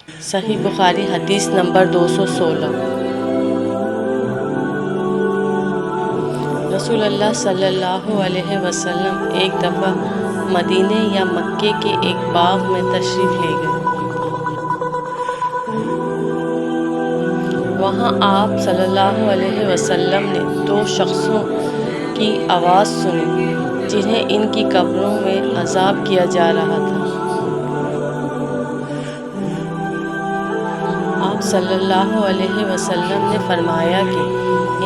صحیح بخاری حدیث نمبر 216۔ رسول اللہ صلی اللہ علیہ وسلم ایک دفعہ مدینے یا مکے کے ایک باغ میں تشریف لے گئے۔ وہاں آپ صلی اللہ علیہ وسلم نے 2 شخصوں کی آواز سنی جنہیں ان کی قبروں میں عذاب کیا جا رہا تھا۔ آپ صلی اللہ علیہ وسلم نے فرمایا کہ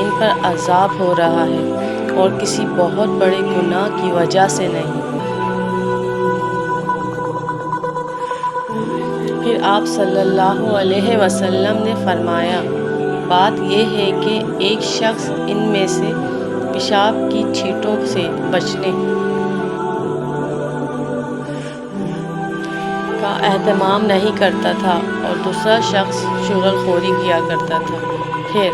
ان پر عذاب ہو رہا ہے اور کسی بہت بڑے گناہ کی وجہ سے نہیں۔ پھر آپ صلی اللہ علیہ وسلم نے فرمایا، بات یہ ہے کہ ایک شخص ان میں سے پیشاب کی چھینٹوں سے بچنے کا اہتمام نہیں کرتا تھا اور دوسرا شخص چغل خوری کیا کرتا تھا۔ پھر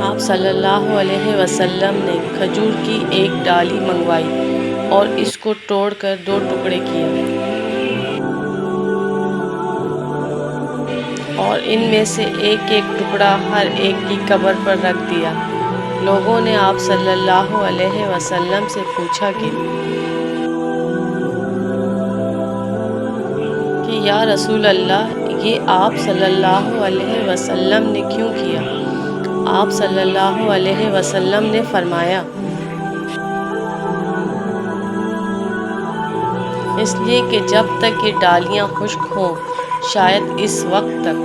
آپ صلی اللہ علیہ وسلم نے کھجور کی ایک ڈالی منگوائی اور اس کو توڑ کر 2 ٹکڑے کیا اور ان میں سے ایک ایک ٹکڑا ہر ایک کی قبر پر رکھ دیا۔ لوگوں نے آپ صلی اللہ علیہ وسلم سے پوچھا کہ یا رسول اللہ، یہ آپ صلی اللہ علیہ وسلم نے کیوں کیا؟ آپ صلی اللہ علیہ وسلم نے فرمایا، اس لیے کہ جب تک یہ ڈالیاں خشک ہوں شاید اس وقت تک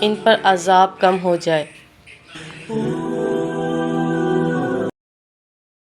ان پر عذاب کم ہو جائے۔